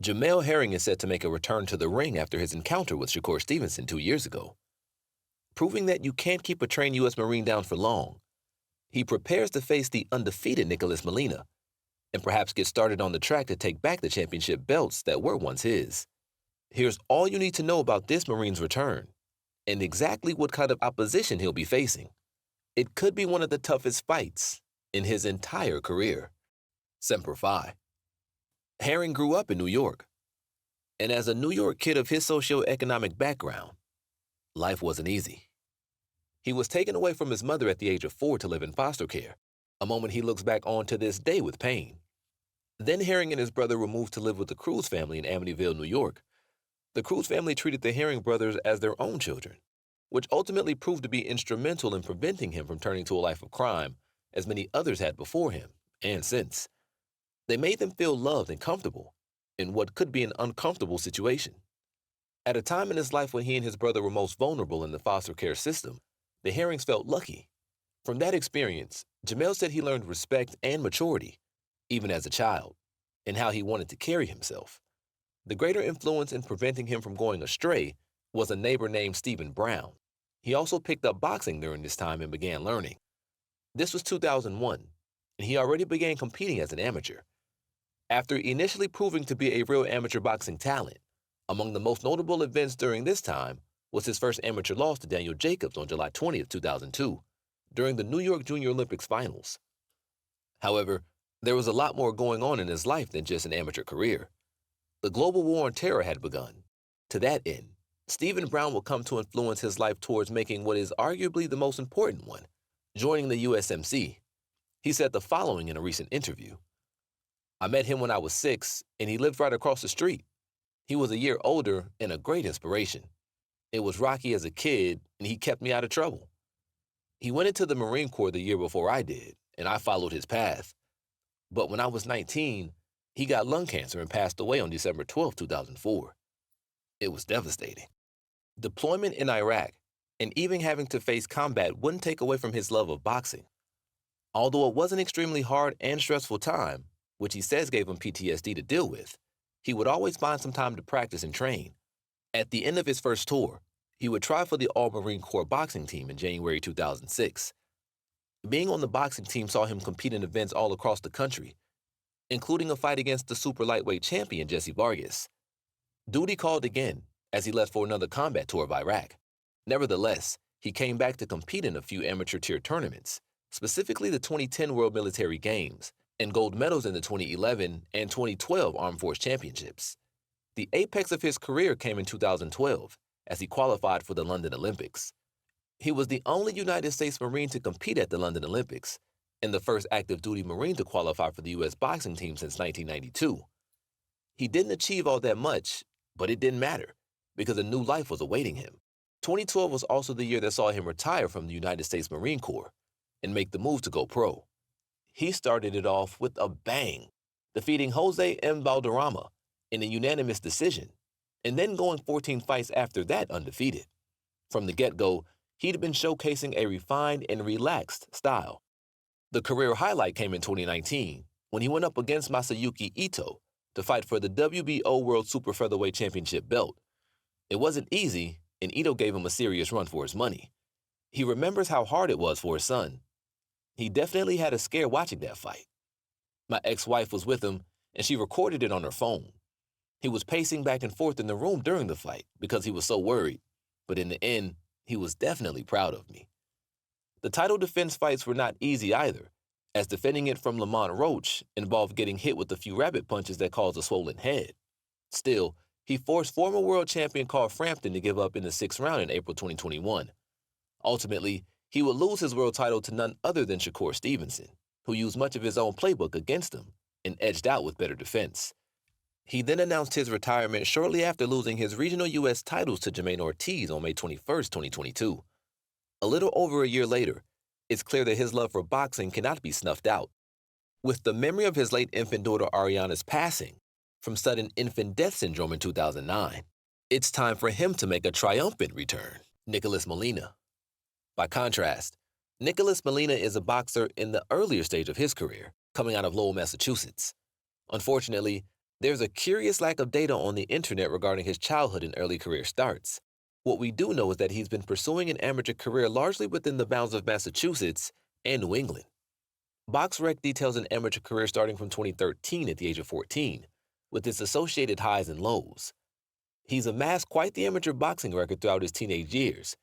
Jamel Herring is set to make a return to the ring after his encounter with Shakur Stevenson 2 years ago, proving that you can't keep a trained U.S. Marine down for long. He prepares to face the undefeated Nicholas Molina and perhaps get started on the track to take back the championship belts that were once his. Here's all you need to know about this Marine's return and exactly what kind of opposition he'll be facing. It could be one of the toughest fights in his entire career. Semper Fi. Herring grew up in New York, and as a New York kid of his socioeconomic background, life wasn't easy. He was taken away from his mother at the age of 4 to live in foster care, a moment he looks back on to this day with pain. Then Herring and his brother were moved to live with the Cruz family in Amityville, New York. The Cruz family treated the Herring brothers as their own children, which ultimately proved to be instrumental in preventing him from turning to a life of crime, as many others had before him and since. They made them feel loved and comfortable in what could be an uncomfortable situation. At a time in his life when he and his brother were most vulnerable in the foster care system, the Herrings felt lucky. From that experience, Jamel said he learned respect and maturity, even as a child, and how he wanted to carry himself. The greater influence in preventing him from going astray was a neighbor named Stephen Brown. He also picked up boxing during this time and began learning. This was 2001, and he already began competing as an amateur. After initially proving to be a real amateur boxing talent, among the most notable events during this time was his first amateur loss to Daniel Jacobs on July 20th, 2002, during the New York Junior Olympics finals. However, there was a lot more going on in his life than just an amateur career. The global war on terror had begun. To that end, Stephen Brown would come to influence his life towards making what is arguably the most important one, joining the USMC. He said the following in a recent interview. I met him when I was 6, and he lived right across the street. He was a year older and a great inspiration. It was rocky as a kid, and he kept me out of trouble. He went into the Marine Corps the year before I did, and I followed his path. But when I was 19, he got lung cancer and passed away on December 12, 2004. It was devastating. Deployment in Iraq and even having to face combat wouldn't take away from his love of boxing. Although it was an extremely hard and stressful time, which he says gave him PTSD to deal with, he would always find some time to practice and train. At the end of his first tour, he would try for the All-Marine Corps boxing team in January 2006. Being on the boxing team saw him compete in events all across the country, including a fight against the super lightweight champion Jesse Vargas. Duty called again as he left for another combat tour of Iraq. Nevertheless, he came back to compete in a few amateur tier tournaments, specifically the 2010 World Military Games, and gold medals in the 2011 and 2012 Armed Force Championships. The apex of his career came in 2012 as he qualified for the London Olympics. He was the only United States Marine to compete at the London Olympics and the first active duty Marine to qualify for the U.S. boxing team since 1992. He didn't achieve all that much, but it didn't matter because a new life was awaiting him. 2012 was also the year that saw him retire from the United States Marine Corps and make the move to go pro. He started it off with a bang, defeating Jose M. Valderrama in a unanimous decision, and then going 14 fights after that undefeated. From the get-go, he'd been showcasing a refined and relaxed style. The career highlight came in 2019 when he went up against Masayuki Ito to fight for the WBO World Super Featherweight Championship belt. It wasn't easy, and Ito gave him a serious run for his money. He remembers how hard it was for his son. He definitely had a scare watching that fight. My ex-wife was with him, and she recorded it on her phone. He was pacing back and forth in the room during the fight because he was so worried, but in the end, he was definitely proud of me. The title defense fights were not easy either, as defending it from Lamont Roach involved getting hit with a few rabbit punches that caused a swollen head. Still, he forced former world champion Carl Frampton to give up in the 6th round in April 2021. Ultimately, he would lose his world title to none other than Shakur Stevenson, who used much of his own playbook against him and edged out with better defense. He then announced his retirement shortly after losing his regional U.S. titles to Jermaine Ortiz on May 21, 2022. A little over a year later, it's clear that his love for boxing cannot be snuffed out. With the memory of his late infant daughter Ariana's passing from sudden infant death syndrome in 2009, it's time for him to make a triumphant return. Nicholas Molina. By contrast, Nicholas Molina is a boxer in the earlier stage of his career, coming out of Lowell, Massachusetts. Unfortunately, There's a curious lack of data on the internet regarding his childhood and early career starts. What we do know is that he's been pursuing an amateur career largely within the bounds of Massachusetts and New England. BoxRec details an amateur career starting from 2013 at the age of 14, with its associated highs and lows. He's amassed quite the amateur boxing record throughout his teenage years,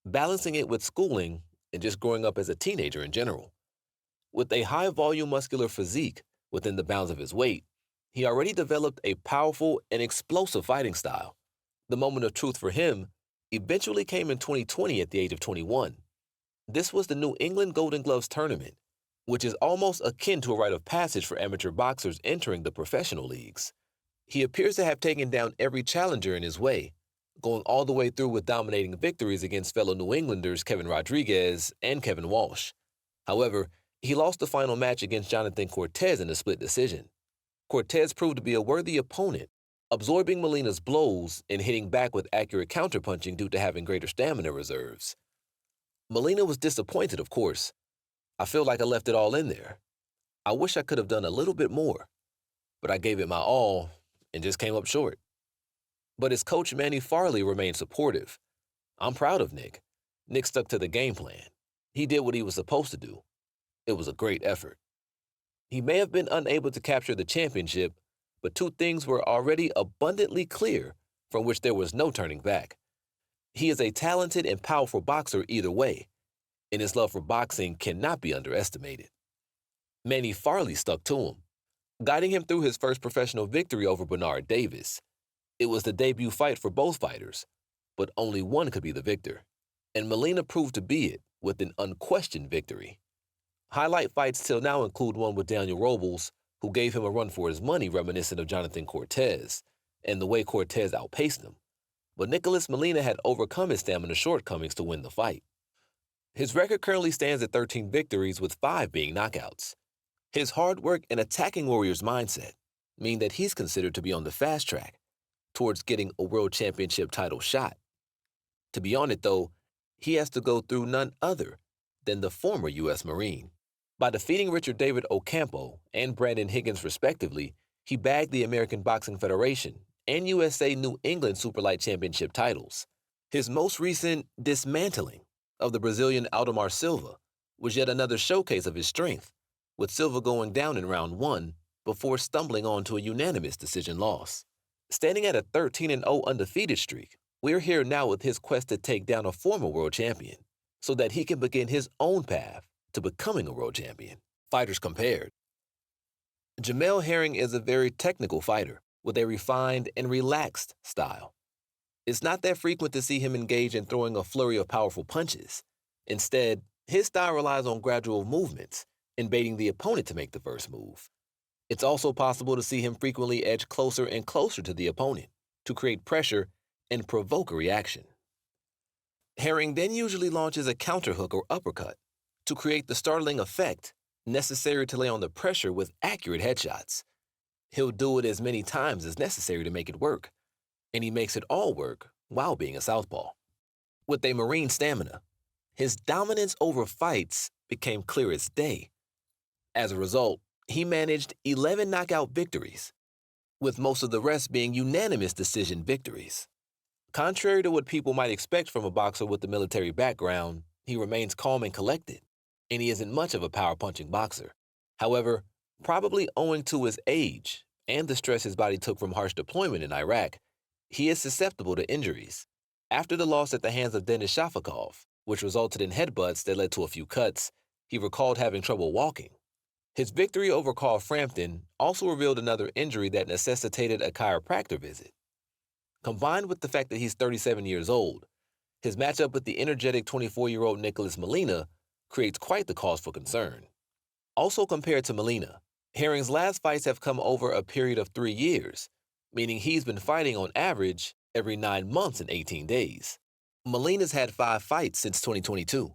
balancing it with schooling and just growing up as a teenager in general. With a high-volume muscular physique within the bounds of his weight, he already developed a powerful and explosive fighting style. The moment of truth for him eventually came in 2020 at the age of 21. This was the New England Golden Gloves tournament, which is almost akin to a rite of passage for amateur boxers entering the professional leagues. He appears to have taken down every challenger in his way, going all the way through with dominating victories against fellow New Englanders Kevin Rodriguez and Kevin Walsh. However, he lost the final match against Jonathan Cortez in a split decision. Cortez proved to be a worthy opponent, absorbing Molina's blows and hitting back with accurate counterpunching due to having greater stamina reserves. Molina was disappointed, of course. I feel like I left it all in there. I wish I could have done a little bit more, but I gave it my all and just came up short. But his coach Manny Farley remained supportive. I'm proud of Nick. Nick stuck to the game plan. He did what he was supposed to do. It was a great effort. He may have been unable to capture the championship, but two things were already abundantly clear from which there was no turning back. He is a talented and powerful boxer either way, and his love for boxing cannot be underestimated. Manny Farley stuck to him, guiding him through his first professional victory over Bernard Davis. It was the debut fight for both fighters, but only one could be the victor, and Molina proved to be it with an unquestioned victory. Highlight fights till now include one with Daniel Robles, who gave him a run for his money reminiscent of Jonathan Cortez, and the way Cortez outpaced him. But Nicholas Molina had overcome his stamina shortcomings to win the fight. His record currently stands at 13 victories, with 5 being knockouts. His hard work and attacking warrior's mindset mean that he's considered to be on the fast track towards getting a world championship title shot. To be on it, though, he has to go through none other than the former U.S. Marine. By defeating Richard David Ocampo and Brandon Higgins respectively, he bagged the American Boxing Federation and USA New England Superlight Championship titles. His most recent dismantling of the Brazilian Aldemar Silva was yet another showcase of his strength, with Silva going down in round 1 before stumbling on to a unanimous decision loss. Standing at a 13-0 undefeated streak, we're here now with his quest to take down a former world champion so that he can begin his own path to becoming a world champion. Fighters compared. Jamel Herring is a very technical fighter with a refined and relaxed style. It's not that frequent to see him engage in throwing a flurry of powerful punches. Instead, his style relies on gradual movements and baiting the opponent to make the first move. It's also possible to see him frequently edge closer and closer to the opponent to create pressure and provoke a reaction. Herring then usually launches a counterhook or uppercut to create the startling effect necessary to lay on the pressure with accurate headshots. He'll do it as many times as necessary to make it work, and he makes it all work while being a southpaw. With a Marine stamina, his dominance over fights became clear as day. As a result, he managed 11 knockout victories, with most of the rest being unanimous decision victories. Contrary to what people might expect from a boxer with a military background, he remains calm and collected, and he isn't much of a power-punching boxer. However, probably owing to his age and the stress his body took from harsh deployment in Iraq, he is susceptible to injuries. After the loss at the hands of Denis Shafikov, which resulted in headbutts that led to a few cuts, he recalled having trouble walking. His victory over Carl Frampton also revealed another injury that necessitated a chiropractor visit. Combined with the fact that he's 37 years old, his matchup with the energetic 24-year-old Nicholas Molina creates quite the cause for concern. Also compared to Molina, Herring's last fights have come over a period of 3 years, meaning he's been fighting on average every 9 months and 18 days. Molina's had 5 fights since 2022,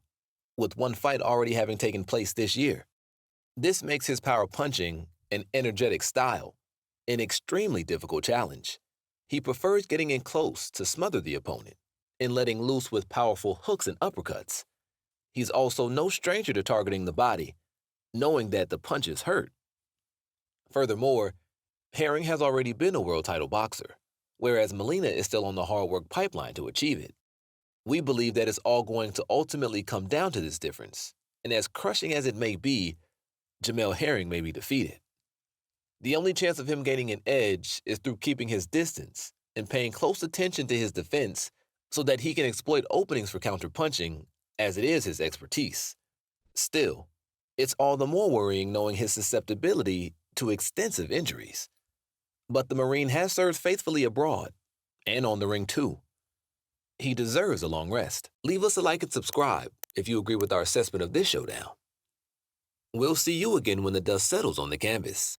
with 1 fight already having taken place this year. This makes his power punching and energetic style an extremely difficult challenge. He prefers getting in close to smother the opponent and letting loose with powerful hooks and uppercuts. He's also no stranger to targeting the body, knowing that the punches hurt. Furthermore, Herring has already been a world title boxer, whereas Molina is still on the hard work pipeline to achieve it. We believe that it's all going to ultimately come down to this difference, and as crushing as it may be, Jamel Herring may be defeated. The only chance of him gaining an edge is through keeping his distance and paying close attention to his defense so that he can exploit openings for counterpunching, as it is his expertise. Still, it's all the more worrying knowing his susceptibility to extensive injuries. But the Marine has served faithfully abroad, and on the ring too. He deserves a long rest. Leave us a like and subscribe if you agree with our assessment of this showdown. We'll see you again when the dust settles on the canvas.